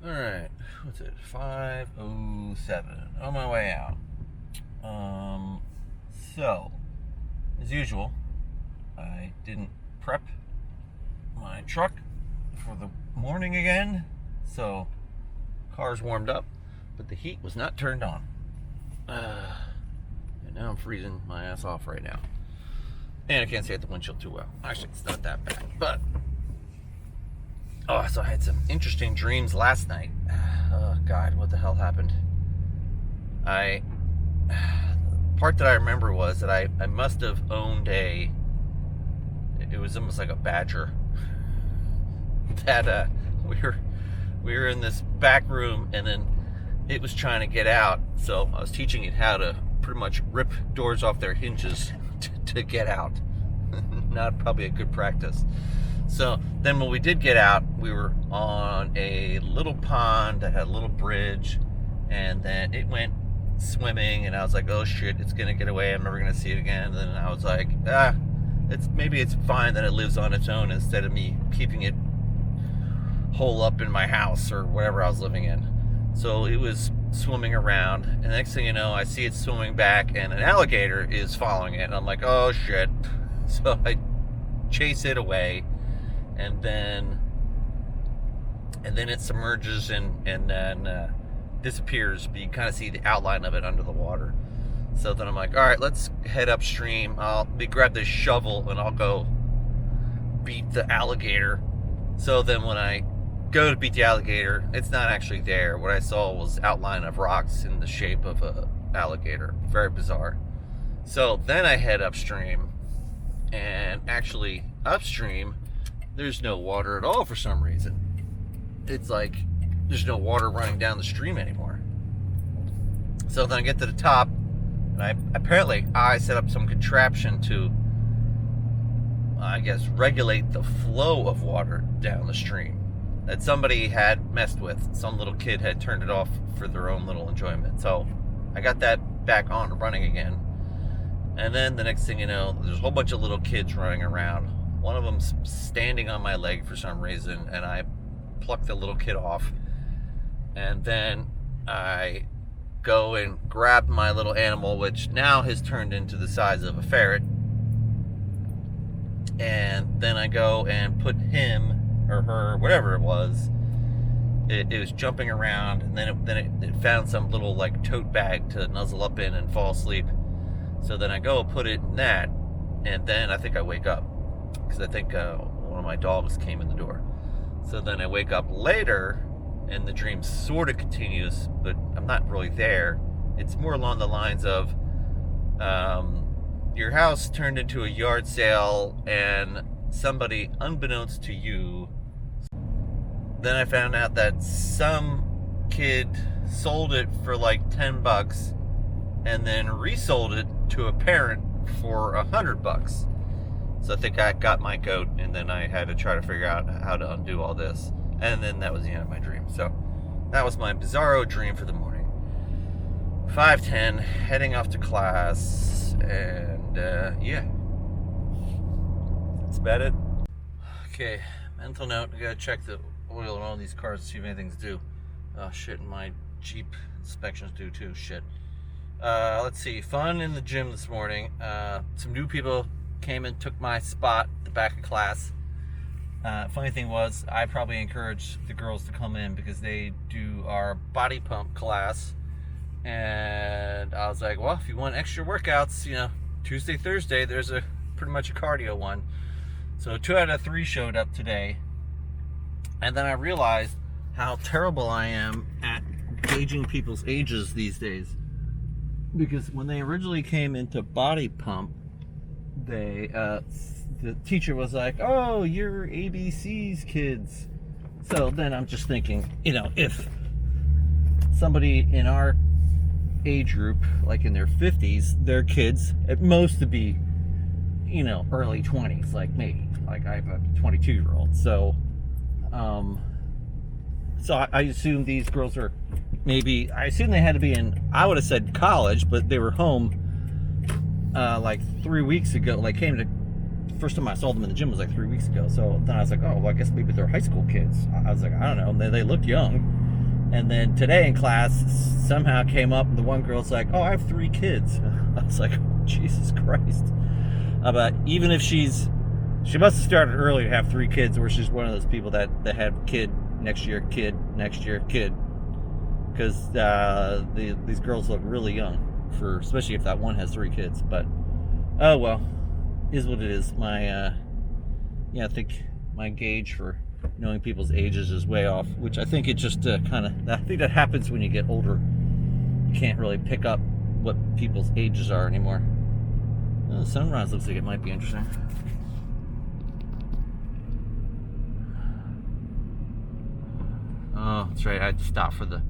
Alright, what's it? 5:07. On my way out. So, as usual, I didn't prep my truck for the morning again. So, car's warmed up, but the heat was not turned on. And now I'm freezing my ass off right now. And I can't stay at the windshield too well. Actually, it's not that bad, but so I had some interesting dreams last night. Oh God, what the hell happened? The part that I remember was that I must have owned it was almost like a badger. That we were in this back room, and then it was trying to get out. So I was teaching it how to pretty much rip doors off their hinges to get out. Not probably a good practice. So then when we did get out, we were on a little pond that had a little bridge, and then it went swimming, and I was like, oh shit, it's gonna get away, I'm never gonna see it again. And then I was like, maybe it's fine that it lives on its own instead of me keeping it hole up in my house or whatever I was living in. So it was swimming around, and the next thing you know, I see it swimming back, and an alligator is following it, and I'm like, oh shit. So I chase it away, and then it submerges and then disappears, but you kind of see the outline of it under the water. So then I'm like, all right, let's head upstream. I'll grab this shovel and I'll go beat the alligator. So then when I go to beat the alligator, it's not actually there. What I saw was outline of rocks in the shape of a alligator. Very bizarre. So then I head upstream, and actually upstream there's no water at all for some reason. It's like there's no water running down the stream anymore. So then I get to the top, and I set up some contraption to, I guess, regulate the flow of water down the stream that somebody had messed with. Some little kid had turned it off for their own little enjoyment. So I got that back on and running again. And then the next thing you know, there's a whole bunch of little kids running around. One of them's standing on my leg for some reason, and I pluck the little kid off. And then I go and grab my little animal, which now has turned into the size of a ferret. And then I go and put him or her, whatever it was. It was jumping around, and then it found some little like tote bag to nuzzle up in and fall asleep. So then I go put it in that, and then I think I wake up because I think one of my dogs came in the door. So then I wake up later, and the dream sort of continues, but I'm not really there. It's more along the lines of your house turned into a yard sale, and somebody, unbeknownst to you, then I found out that some kid sold it for like $10 and then resold it to a parent for $100. So I think I got my goat, and then I had to try to figure out how to undo all this. And then that was the end of my dream. So that was my bizarro dream for the morning. 5:10, heading off to class, and yeah, that's about it. Okay, mental note, I gotta check the oil in all these cars to see if anything's due. Oh shit, and my Jeep inspection's due too, shit. Let's see, fun in the gym this morning. Some new people came and took my spot at the back of class. Funny thing was, I probably encouraged the girls to come in because they do our body pump class. And I was like, well, if you want extra workouts, Tuesday, Thursday, there's pretty much a cardio one. So 2 out of 3 showed up today. And then I realized how terrible I am at gauging people's ages these days. Because when they originally came into body pump, the teacher was like, oh, you're ABC's kids. So then I'm just thinking, if somebody in our age group, like in their 50s, their kids at most to be, early 20s, like me. Like I have a 22-year-old. So I assume these girls are I assume they had to be in, I would have said college, but they were home like 3 weeks ago. Like first time I saw them in the gym was like 3 weeks ago. So then I was like, oh, well, I guess maybe they're high school kids. I was like, I don't know. They looked young. And then today in class, somehow came up, and the one girl's like, "Oh, I have 3 kids." I was like, oh, "Jesus Christ!" But even if she must have started early to have 3 kids, or she's one of those people that had kid next year, kid next year, kid. Because these girls look really young, especially if that one has 3 kids. But oh well, is what it is. I think my gauge for knowing people's ages is way off, which I think it just I think that happens when you get older. You can't really pick up what people's ages are anymore. The sunrise looks like it might be interesting. Oh, that's right. I had to stop for the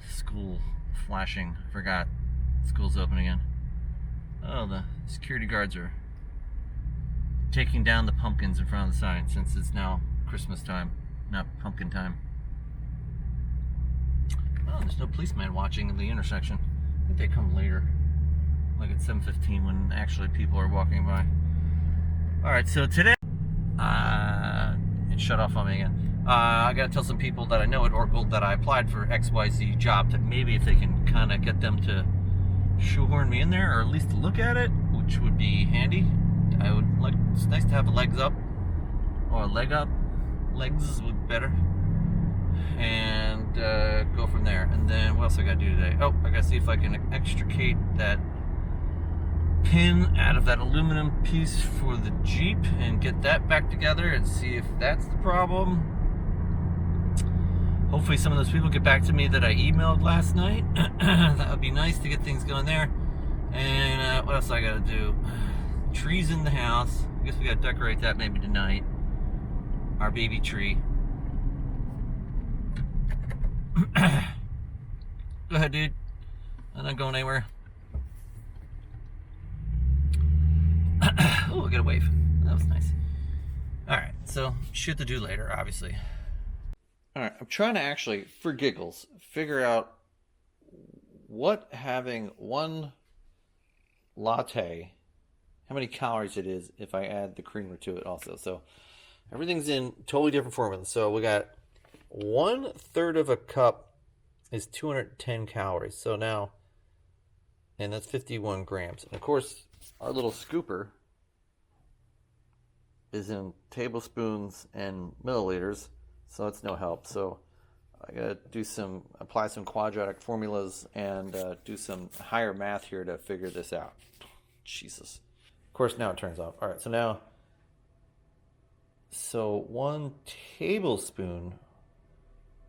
school flashing. I forgot school's open again. Oh, the security guards are taking down the pumpkins in front of the sign since it's now Christmas time, not pumpkin time. Oh, there's no policeman watching in the intersection. I think they come later, like at 7:15 when actually people are walking by. Alright, so today, it shut off on me again. I gotta tell some people that I know at Oracle that I applied for XYZ job, to maybe if they can kind of get them to shoehorn me in there, or at least to look at it, which would be handy. I would like, it's nice to have a legs up, or a leg up. Legs would be better. And go from there. And then what else I gotta do today? Oh, I gotta see if I can extricate that pin out of that aluminum piece for the Jeep and get that back together and see if that's the problem. Hopefully some of those people get back to me that I emailed last night. That would be nice to get things going there. And what else I gotta do? Trees in the house. I guess we gotta decorate that maybe tonight. Our baby tree. Go ahead, dude. I'm not going anywhere. Oh, I got a wave. That was nice. Alright, so shit to do later, obviously. Alright, I'm trying to actually, for giggles, figure out what having one latte, how many calories it is if I add the creamer to it also. So everything's in totally different formulas. So we got 1/3 of a cup is 210 calories. So now, and that's 51 grams. And of course, our little scooper is in tablespoons and milliliters, so it's no help. So I gotta apply some quadratic formulas and do some higher math here to figure this out. Jesus. Of course, now it turns off. All right, so 1 tablespoon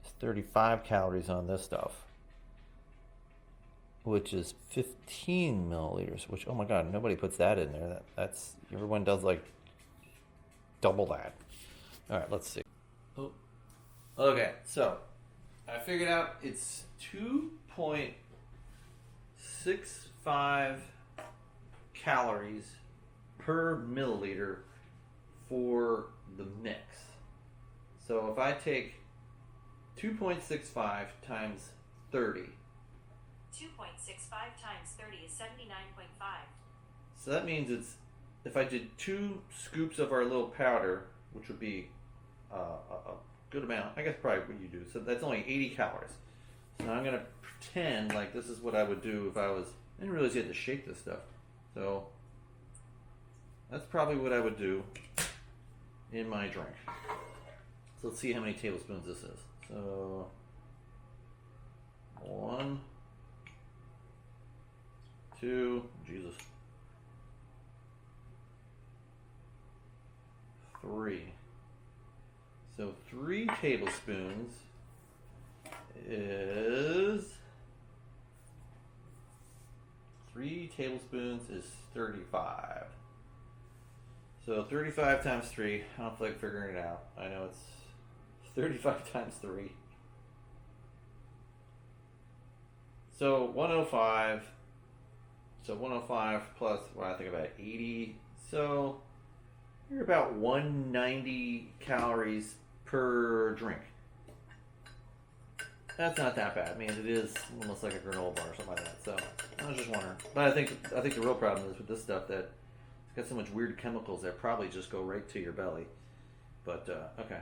is 35 calories on this stuff, which is 15 milliliters, which, oh my God, nobody puts that in there. That's everyone does like double that. All right, let's see. Oh. Okay, so I figured out it's 2.65 calories per milliliter for the mix. So if I take 2.65 times 30. 2.65 times 30 is 79.5. So that means if I did 2 scoops of our little powder, which would be a good amount, I guess probably what you do. So that's only 80 calories. So now I'm going to pretend like this is what I would do if I didn't realize you had to shake this stuff. So that's probably what I would do in my drink. So let's see how many tablespoons this is. So 1, 2, Jesus, 3. So 3 tablespoons is 35. So 35 times 3, I don't feel like figuring it out. I know it's 35 times 3. So 105. So 105 plus, what I think about 80. So you're about 190 calories per drink. That's not that bad. I mean, it is almost like a granola bar or something like that. So I was just wondering. But I think the real problem is with this stuff that it's got so much weird chemicals that probably just go right to your belly. But, okay.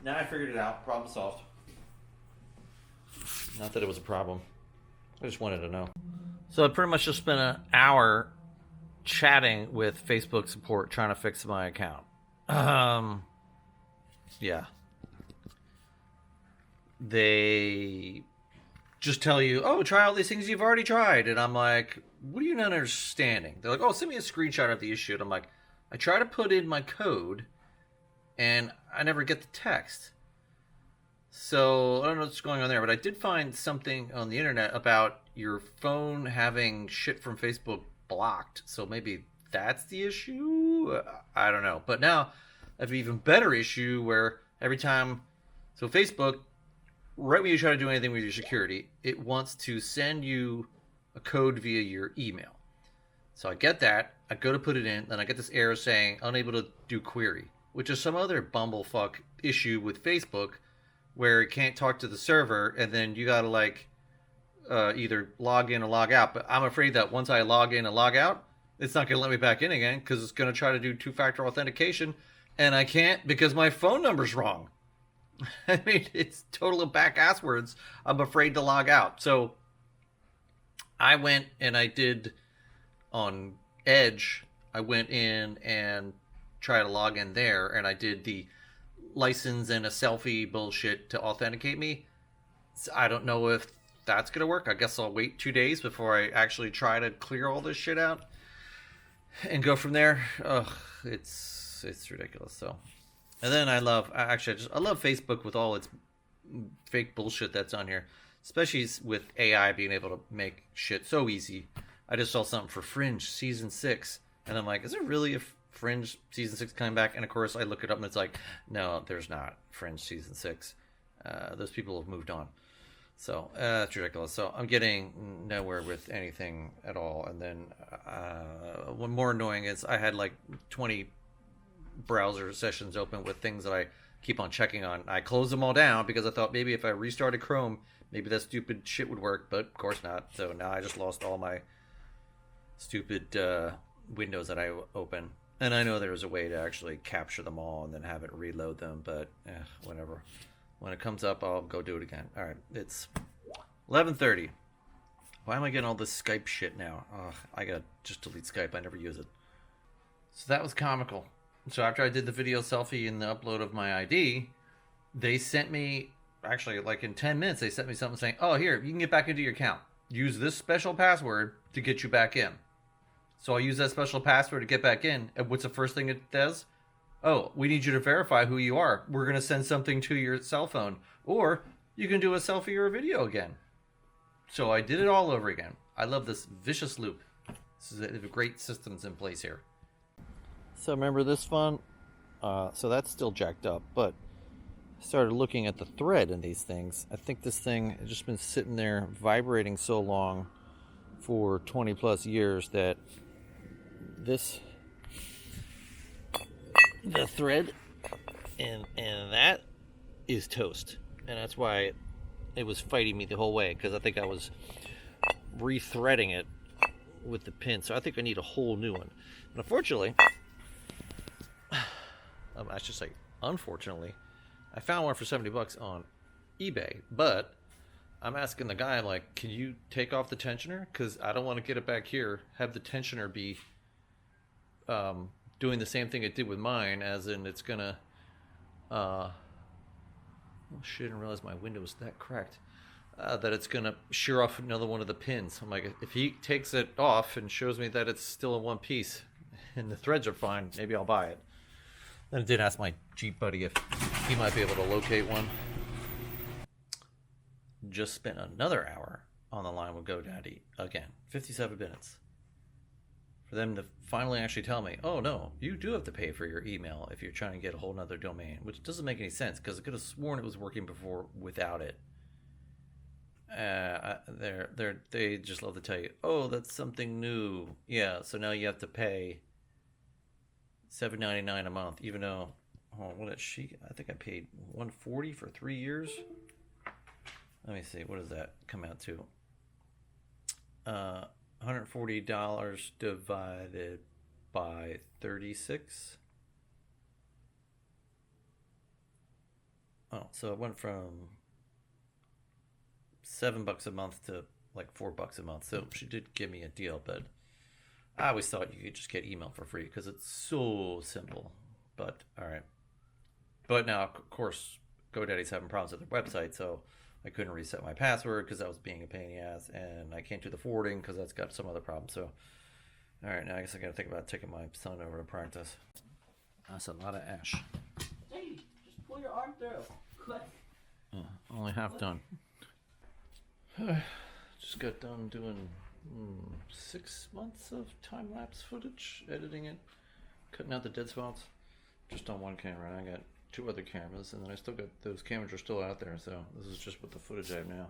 Now I figured it out. Problem solved. Not that it was a problem. I just wanted to know. So I pretty much just spent an hour chatting with Facebook support trying to fix my account. Yeah. They just tell you, oh, try all these things you've already tried. And I'm like, what are you not understanding? They're like, oh, send me a screenshot of the issue. And I'm like, I try to put in my code and I never get the text. So I don't know what's going on there, but I did find something on the internet about your phone having shit from Facebook blocked. So maybe that's the issue? I don't know. But now I have an even better issue where every time, so Facebook, right when you try to do anything with your security, it wants to send you a code via your email. So I get that, I go to put it in, then I get this error saying unable to do query, which is some other bumblefuck issue with Facebook where it can't talk to the server, and then you gotta like either log in or log out. But I'm afraid that once I log in and log out, it's not gonna let me back in again because it's gonna try to do two-factor authentication, and I can't because my phone number's wrong. I mean, it's total back asswords. I'm afraid to log out. So I went and I did on Edge, I went in and tried to log in there, and I did the license and a selfie bullshit to authenticate me. So I don't know if that's going to work. I guess I'll wait 2 days before I actually try to clear all this shit out and go from there. Ugh, it's ridiculous. So, and then I love Facebook with all its fake bullshit that's on here, especially with AI being able to make shit so easy. I just saw something for Fringe season 6, and I'm like, is there really a Fringe season 6 coming back? And of course, I look it up, and it's like, no, there's not Fringe season 6. Those people have moved on. So it's ridiculous. So I'm getting nowhere with anything at all. And then one more annoying is I had like 20 browser sessions open with things that I keep on checking on. I closed them all down because I thought maybe if I restarted Chrome, maybe that stupid shit would work, but of course not. So now I just lost all my stupid windows that I open. And I know there's a way to actually capture them all and then have it reload them, but whatever. When it comes up, I'll go do it again. All right, it's 11:30. Why am I getting all this Skype shit now? I gotta just delete Skype. I never use it. So that was comical. So after I did the video selfie and the upload of my ID, they sent me, actually like in 10 minutes, they sent me something saying, oh, here, you can get back into your account. Use this special password to get you back in. So I use that special password to get back in. And what's the first thing it does? Oh, we need you to verify who you are. We're going to send something to your cell phone. Or you can do a selfie or a video again. So I did it all over again. I love this vicious loop. This is a great systems in place here. So remember this fun? So that's still jacked up. But I started looking at the thread in these things. I think this thing has just been sitting there vibrating so long for 20 plus years that the thread and that is toast, and that's why it was fighting me the whole way, because I think I was rethreading it with the pin. So I think I need a whole new one. And unfortunately, I should say unfortunately, I found one for $70 on eBay, but I'm asking the guy, I'm like, can you take off the tensioner? Because I don't want to get it back here, have the tensioner be doing the same thing it did with mine, as in it's gonna oh shit, I didn't realize my window was that cracked, that it's gonna shear off another one of the pins. I'm like, if he takes it off and shows me that it's still in one piece and the threads are fine, maybe I'll buy it. Then I did ask my Jeep buddy if he might be able to locate one. Just spent another hour on the line with GoDaddy again, 57 minutes. For them to finally actually tell me, oh no, you do have to pay for your email if you're trying to get a whole nother domain, which doesn't make any sense because I could have sworn it was working before without it. They just love to tell you, oh, that's something new. Yeah, so now you have to pay $7.99 a month, even though, I think I paid $140 for 3 years. Let me see, what does that come out to? $140 divided by 36. Oh, so it went from $7 a month to like $4 a month. So she did give me a deal, but I always thought you could just get email for free because it's so simple. But all right. But now, of course, GoDaddy's having problems with their website, so I couldn't reset my password because that was being a pain in the ass, and I can't do the forwarding because that's got some other problem. So, all right, now I guess I got to think about taking my son over to practice. That's a lot of ash. Hey, just pull your arm through. Quick. Only half done. Just got done doing 6 months of time-lapse footage, editing it, cutting out the dead spots, just on one camera. And I got 2 other cameras, and then I still got those cameras are still out there, so this is just what the footage I have now.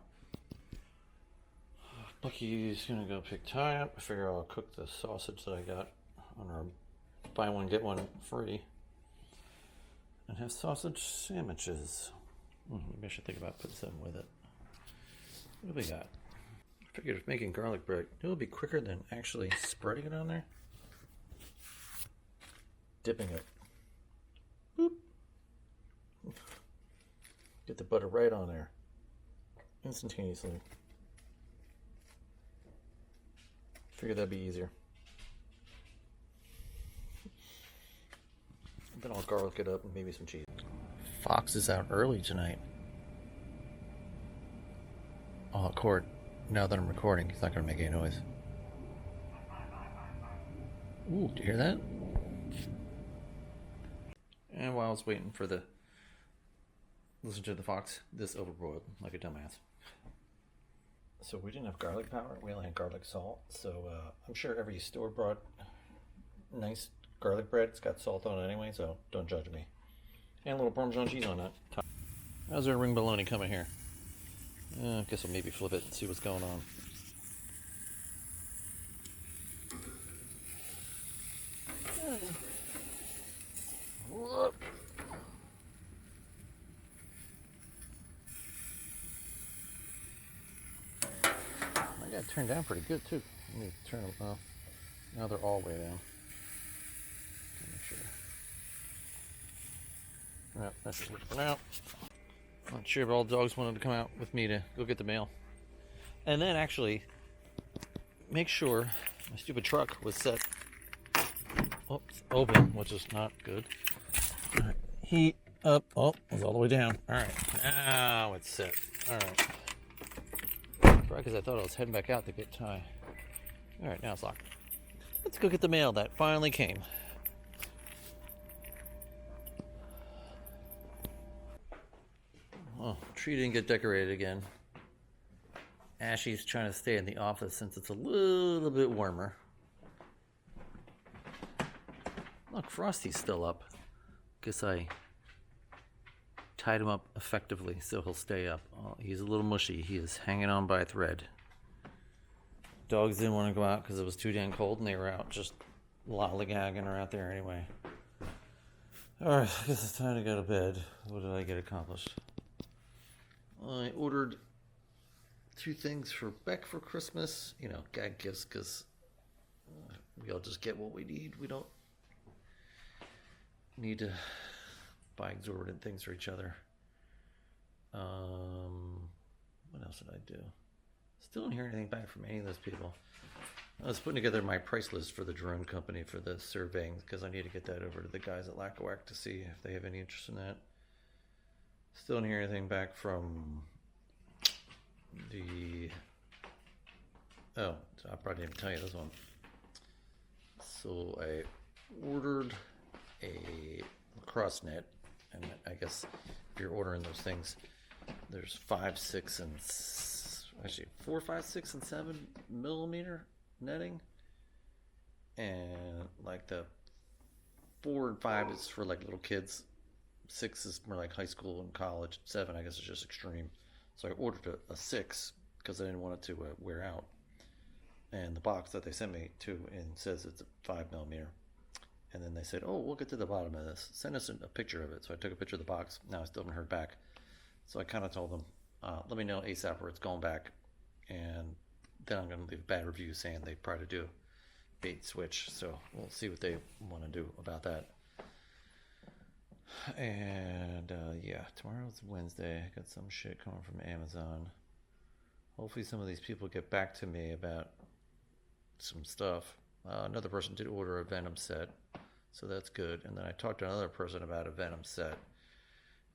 Bucky's gonna go pick Ty up. I figure I'll cook the sausage that I got on our buy one get one free, and have sausage sandwiches. Maybe I should think about putting something with it. What do we got? I figured if making garlic bread, it would be quicker than actually spreading it on there. Dipping it. Boop. Get the butter right on there. Instantaneously. Figured that'd be easier. Then I'll garlic it up and maybe some cheese. Fox is out early tonight. I'll record. Now that I'm recording, he's not going to make any noise. Ooh, do you hear that? And while I was waiting for listen to the fox, this overboiled like a dumbass. So we didn't have garlic powder, we only had garlic salt. So I'm sure every store-bought nice garlic bread's got salt on it anyway, so don't judge me. And a little Parmesan cheese on that. How's our ring bologna coming here? I guess I'll maybe flip it and see what's going on. Whoop. I got it turned down pretty good too. Let me turn them off. Now they're all way down. Make sure. Yep, that should work for now. Not sure if all the dogs wanted to come out with me to go get the mail. And then actually make sure my stupid truck was set open, which is not good. All right. Heat up. Oh, it's all the way down. All right, now it's set. All right. Probably because I thought I was heading back out to get Ty. All right, now it's locked. Let's go get the mail that finally came. Oh, tree didn't get decorated again. Ashy's trying to stay in the office since it's a little bit warmer. Look, Frosty's still up. Guess I tied him up effectively so he'll stay up. Oh, he's a little mushy. He is hanging on by a thread. Dogs didn't want to go out because it was too damn cold, and they were out just lollygagging or out there anyway. Alright, I guess it's time to go to bed. What did I get accomplished? I ordered 2 things for Beck for Christmas. You know, gag gifts, because we all just get what we need. We don't need to buy exorbitant things for each other. What else did I do? Still don't hear anything back from any of those people. I was putting together my price list for the drone company for the surveying, because I need to get that over to the guys at Lackawack to see if they have any interest in that. Still don't hear anything back from the... Oh, I probably didn't even tell you this one. So I ordered a lacrosse net, and I guess if you're ordering those things, there's 5, 6, and actually 4, 5, 6, and 7 millimeter netting, and like the 4 and 5 is for like little kids. 6 is more like high school and college. 7, I guess, is just extreme. So I ordered a 6 because I didn't want it to wear out. And the box that they sent me to says it's a 5 millimeter. And then they said, "Oh, we'll get to the bottom of this. Send us a picture of it." So I took a picture of the box. Now I still haven't heard back. So I kind of told them, "Let me know ASAP where it's going back." And then I'm going to leave a bad review saying they probably do bait switch. So we'll see what they want to do about that. And yeah, tomorrow's Wednesday. I got some shit coming from Amazon. Hopefully some of these people get back to me about some stuff. Another person did order a Venom set, so that's good. And then I talked to another person about a Venom set,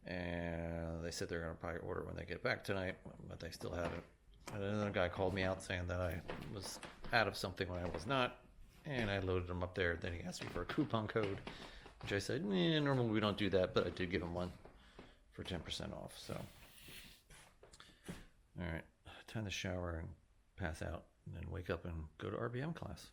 and they said they're going to probably order it when they get back tonight, but they still haven't. And another guy called me out saying that I was out of something when I was not, and I loaded them up there. Then he asked me for a coupon code, which I said, normally we don't do that, but I did give him one for 10% off. So, all right, time to shower and pass out, and then wake up and go to RBM class.